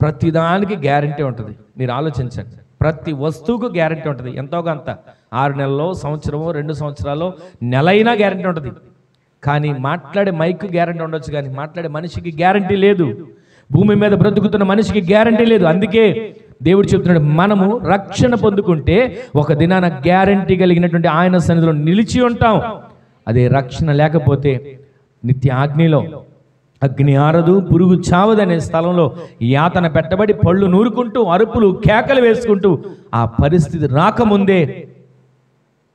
ప్రతిదానికి గ్యారంటీ ఉంటుంది. మీరు ఆలోచించండి. ప్రతి వస్తువుకు గ్యారంటీ ఉంటుంది. ఎంతో కొంత 6 నెలల్లో, సంవత్సరమో, 2 సంవత్సరాల్లో, నెల అయినా గ్యారంటీ ఉంటుంది. కానీ మాట్లాడే మైక్ గ్యారంటీ ఉండొచ్చు, కానీ మాట్లాడే మనిషికి గ్యారంటీ లేదు. భూమి మీద బ్రతుకుతున్న మనిషికి గ్యారంటీ లేదు. అందుకే దేవుడు చెప్తున్నాడు, మనము రక్షణ పొందుకుంటే ఒక దినాన గ్యారంటీ కలిగినటువంటి ఆయన సన్నిధిలో నిలిచి ఉంటాం. అదే రక్షణ లేకపోతే నిత్య అగ్నిలో, అగ్ని ఆరదు, పురుగు చావదనే స్థలంలో యాతన పెట్టబడి పళ్ళు నూరుకుంటూ, అరుపులు కేకలు వేసుకుంటూ, ఆ పరిస్థితి రాకముందే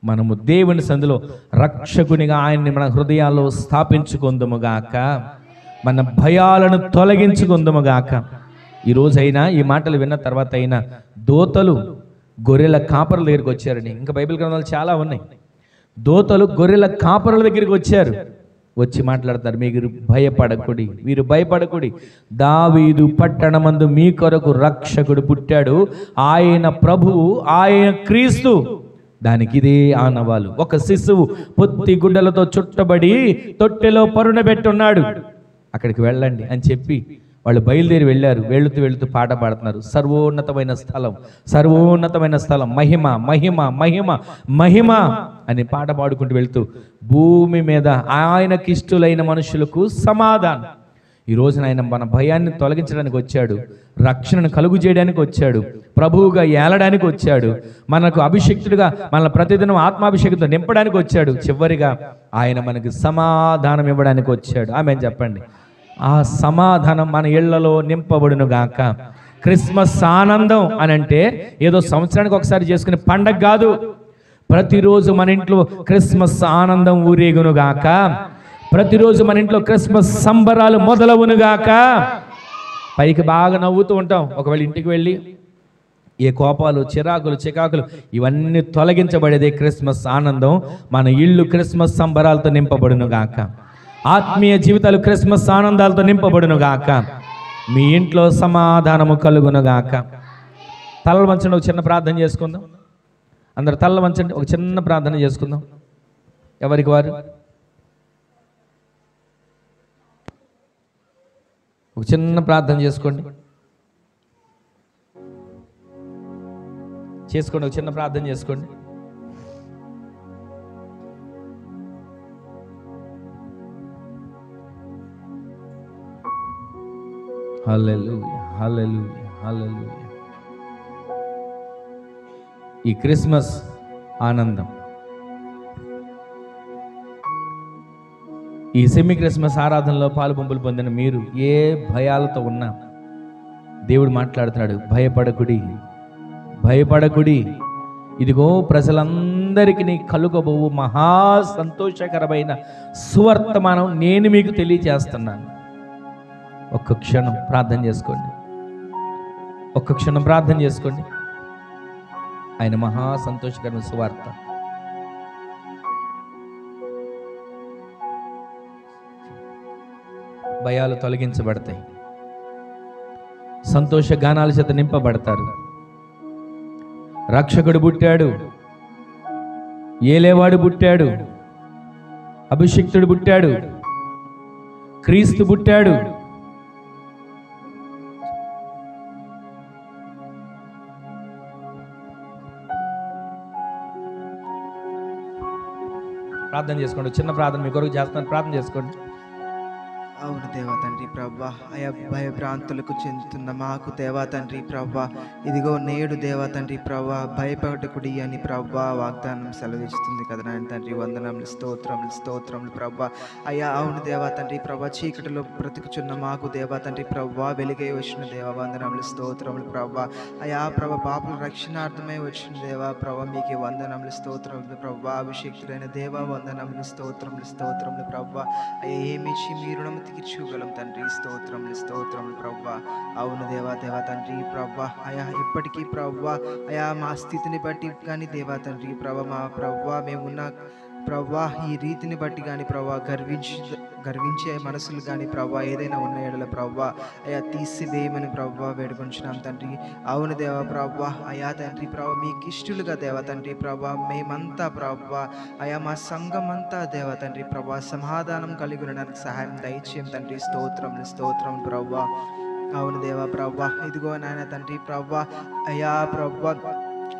మనము దేవుని సందులో రక్షకునిగా ఆయన్ని మన హృదయాల్లో స్థాపించుకుందుముగాక. మన భయాలను తొలగించుకుందుముగాక. ఈ రోజైనా ఈ మాటలు విన్న తర్వాత అయినా దోతలు గొర్రెల కాపరుల దగ్గరికి వచ్చారని, ఇంకా బైబిల్ గ్రంథాలు చాలా ఉన్నాయి. దోతలు గొర్రెల కాపరుల దగ్గరికి వచ్చారు. వచ్చి మాట్లాడతారు, మీరు భయపడకుడి, మీరు భయపడకుడి, దావీదు పట్టణమందు మీ కొరకు రక్షకుడు పుట్టాడు, ఆయన ప్రభువు, ఆయన క్రీస్తు. దానికి ఇదే ఆనవాలు. ఒక శిశువు పొత్తి గుడ్డలతో చుట్టబడి తొట్టెలో పరుండబెట్టున్నాడు, అక్కడికి వెళ్ళండి అని చెప్పి వాళ్ళు బయలుదేరి వెళ్ళారు. వెళుతూ వెళుతూ పాట పాడుతున్నారు, సర్వోన్నతమైన స్థలం, సర్వోన్నతమైన స్థలం, మహిమ మహిమ మహిమ మహిమ అని పాట పాడుకుంటూ వెళుతూ భూమి మీద ఆయనకిష్టులైన మనుషులకు సమాధానం. ఈ రోజున ఆయన మన భయాన్ని తొలగించడానికి వచ్చాడు, రక్షణను కలుగు చేయడానికి వచ్చాడు, ప్రభువుగా ఏలడానికి వచ్చాడు, మనకు అభిషక్తుడిగా మనల్ని ప్రతిదినం ఆత్మాభిషేకంతో నింపడానికి వచ్చాడు, చివరిగా ఆయన మనకి సమాధానం ఇవ్వడానికి వచ్చాడు. ఆమేన్ చెప్పండి. ఆ సమాధానం మన ఇళ్లలో నింపబడునుగాక. క్రిస్మస్ ఆనందం అని అంటే ఏదో సంవత్సరానికి ఒకసారి చేసుకునే పండగ కాదు. ప్రతిరోజు మన ఇంట్లో క్రిస్మస్ ఆనందం ఊరేగునుగాక. ప్రతిరోజు మన ఇంట్లో క్రిస్మస్ సంబరాలు మొదలవునుగాక. పైకి బాగా నవ్వుతూ ఉంటాం, ఒకవేళ ఇంటికి వెళ్ళి ఏ కోపాలు, చిరాకులు, చికాకులు ఇవన్నీ తొలగించబడేదే క్రిస్మస్ ఆనందం. మన ఇళ్ళు క్రిస్మస్ సంబరాలతో నింపబడునుగాక. ఆత్మీయ జీవితాలు క్రిస్మస్ ఆనందాలతో నింపబడునుగాక. మీ ఇంట్లో సమాధానము కలుగునుగాక. తలలు వంచండి, ఒక చిన్న ప్రార్థన చేసుకుందాం. అందరు తలలు వంచండి, ఒక చిన్న ప్రార్థన చేసుకుందాం. ఎవరికి వారు ఒక చిన్న ప్రార్థన చేసుకోండి. చేసుకోండి, ఒక చిన్న ప్రార్థన చేసుకోండి. హల్లెలూయా, హల్లెలూయా, హల్లెలూయా. ఈ క్రిస్మస్ ఆనందం, ఈ సెమీ క్రిస్మస్ ఆరాధనలో పాలుపంపులు పొందిన మీరు ఏ భయాలతో ఉన్నా దేవుడు మాట్లాడుతున్నాడు. భయపడకుడి, భయపడకుడి, ఇదిగో ప్రజలందరికీ కలుగబోవు మహా సంతోషకరమైన సువర్తమానం నేను మీకు తెలియజేస్తున్నాను. ఒక్క క్షణం ప్రార్థన చేసుకోండి, ఒక్క క్షణం ప్రార్థన చేసుకోండి. ఆయన మహా సంతోషకరమైన సువార్త. భయాలు తొలగించబడతాయి, సంతోష గానాల చేత నింపబడతారు. రక్షకుడు పుట్టాడు, ఏలేవాడు పుట్టాడు, అభిషిక్తుడు పుట్టాడు, క్రీస్తు పుట్టాడు. ప్రార్థన చేసుకోండి, చిన్న ప్రార్థన మీ కొరకు చేస్తాను, ప్రార్థన చేసుకోండి. అవును దేవా తండ్రి ప్రభా, అయా భయభ్రాంతులకు చెందుతున్న మాకు దేవా తండ్రి ప్రభా, ఇదిగో నేడు దేవా తండ్రి ప్రభా భయపడకుడి అని ప్రభా వాగ్దానం సెలవిస్తుంది కదా నాయన తండ్రి. వందనములు, స్తోత్రములు, స్తోత్రములు ప్రభా. అయ్యా అవును దేవా తండ్రి ప్రభా, చీకటిలో బ్రతుకుచున్న మాకు దేవా తండ్రి ప్రభా వెలుగై వచ్చిన దేవా వందనములు, స్తోత్రములు ప్రభా. అయా ప్రభా పాపుల రక్షణార్థమై వచ్చిన దేవా ప్రభా మీకు వందనములు, స్తోత్రములు ప్రభా. అభిషేక్తుడైన దేవా వందనములు, స్తోత్రములు, స్తోత్రములు ప్రభా. అయ్యా ఏమిచ్చి మీరు తీర్చుగలం తండ్రి, స్తోత్రములు, స్తోత్రములు ప్రభా. అవును దేవా, దేవా తండ్రి ప్రభా, అయా ఇప్పటికీ ప్రభా అయా మా స్థితిని బట్టి కానీ దేవా తండ్రి ప్రభా, మా ప్రభా మేమున్న ప్రభా ఈ రీతిని బట్టి కానీ ప్రభా గర్వించే మనసులు కానీ ప్రభా ఏదైనా ఉన్న ఎడల ప్రభా అయా తీసివేయమని ప్రభా వేడుకొంచున్నాం తండ్రి. అవును దేవా ప్రభా, అయా తండ్రి ప్రభా మీకు ఇష్టలుగా దేవా తండ్రి ప్రభా మేమంతా ప్రభా అయా మా సంఘం అంతా దేవా తండ్రి ప్రభా సమాధానం కలిగి ఉండడానికి సహాయం దయచేయం తండ్రి. స్తోత్రములు, స్తోత్రం ప్రభా. అవును దేవా ప్రభా, ఇదిగో నాయన తండ్రి ప్రభా అయా ప్రభా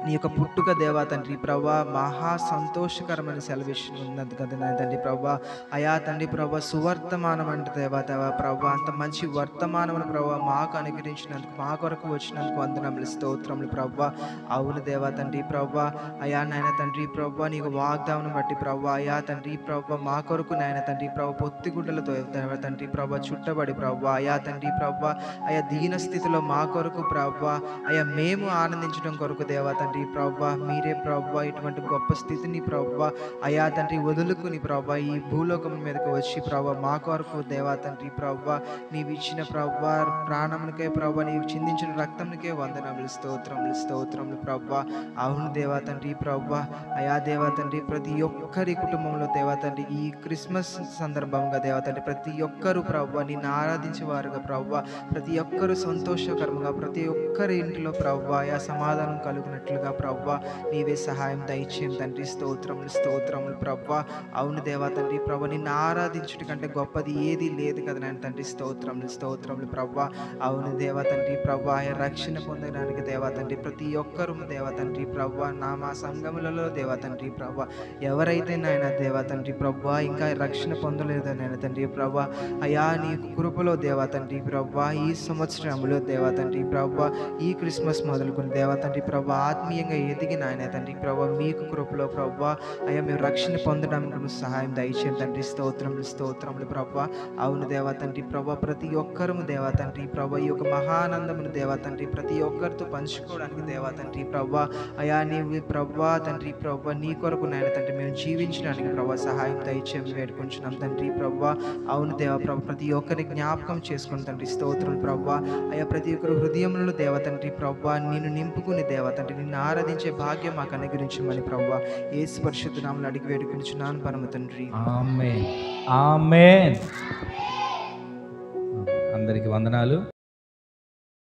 నీ యొక్క పుట్టుక దేవా తండ్రి ప్రభా మహా సంతోషకరమైన సెలవిషన్ ఉన్నది కదా నాయన తండ్రి ప్రభా. అయా తండ్రి ప్రభా సువర్తమానం అంటే దేవా దేవా ప్రభా అంత మంచి వర్తమానమును ప్రభా మాకు అనుగ్రహించినందుకు, మా కొరకు వచ్చినందుకు వందనములు, స్తోత్రములు ప్రభా. అవును దేవా తండ్రి ప్రభా, అయా నాయన తండ్రి ప్రభా నీకు వాగ్దానం బట్టి ప్రభా అయా తండ్రి ప్రభా మా కొరకు నాయన తండ్రి ప్రభా పొత్తిగుడ్డలతో దేవా తండ్రి ప్రభా చుట్టబడి ప్రభా అయా తండ్రి ప్రభా అయా దీన స్థితిలో మా కొరకు ప్రభా అయా మేము ఆనందించడం కొరకు దేవా తండ్రి ప్రభా మీరే ప్రభా ఇటువంటి గొప్ప స్థితిని ప్రభా అయా తండ్రి వదులుకుని ప్రభా ఈ భూలోకం మీదకి వచ్చి ప్రభా మా కొరకు దేవా తండ్రి ప్రభా నీవు ఇచ్చిన ప్రభా ప్రాణమునికే ప్రభా నీవు చిందించిన రక్తంకే వందనములు, స్తోత్రములు, స్తోత్రములు ప్రభా. అవును దేవా తండ్రి ప్రభా అయా దేవా తండ్రి ప్రతి ఒక్కరి కుటుంబంలో దేవా తండ్రి ఈ క్రిస్మస్ సందర్భంగా దేవా తండ్రి ప్రతి ఒక్కరు ప్రభా నిన్ను ఆరాధించేవారుగా ప్రభా ప్రతి ఒక్కరు సంతోషకరంగా ప్రతి ఒక్కరి ఇంటిలో ప్రభా అయా సమాధానం కలుగునట్లుగా ప్రభా నీవే సహాయం దయచేయం తండ్రి. స్తోత్రములు, స్తోత్రములు ప్రభా. అవును దేవా తండ్రి ప్రభా నిన్ను ఆరాధించుట కంటే గొప్పది ఏది లేదు కదా నాయన తండ్రి. స్తోత్రములు, స్తోత్రములు ప్రభా. అవును దేవా తండ్రి ప్రభా రక్షణ పొందడానికి దేవా తండ్రి ప్రతి ఒక్కరు దేవా తండ్రి ప్రభా మా సంఘములలో దేవా తండ్రి ప్రభా ఎవరైతే నాయన దేవా తండ్రి ప్రభా ఇంకా రక్షణ పొందలేదు నాయన తండ్రి ప్రభా అయా నీ కృపలో దేవా తండ్రి ప్రభా ఈ సంవత్సరంలో దేవా తండ్రి ప్రభా ఈ క్రిస్మస్ మొదలుకొని దేవా తండ్రి ప్రభా ఆత్మీయంగా ఎదిగిన ఆయన తండ్రి ప్రభా మీకు కృపలో ప్రభా అయ్యా మేము రక్షణ పొందడానికి సహాయం దయచేయం తండ్రి. స్తోత్రములు, స్తోత్రములు ప్రభా. అవును దేవా తండ్రి ప్రభా ప్రతి ఒక్కరు దేవా తండ్రి ప్రభా ఈ యొక్క మహానందమును దేవా తండ్రి ప్రతి ఒక్కరితో పంచుకోవడానికి దేవా తండ్రి ప్రభా అయా నీవు ప్రభా తండ్రి ప్రభా నీ కొరకు నాయన తండ్రి మేము జీవించడానికి ప్రభా సహాయం దయచేయం వేడుకుంటున్నాం తండ్రి ప్రభా. అవును దేవా ప్రభా ప్రతి ఒక్కరి జ్ఞాపకం చేసుకుని తండ్రి. స్తోత్రం ప్రభా. అయా ప్రతి ఒక్కరు హృదయంలో దేవా తండ్రి ప్రభా నిన్ను నింపుకుని దేవా తండ్రి నిన్ను ఆరాధించే భాగ్యం మాకు అనుగ్రహించమని ప్రభా యేసు పరిశుద్ధ నామములో అడిగి వేడుకుంటున్నాను పరమ తండ్రి. ఆమేన్, ఆమేన్. అందరికీ వందనాలు.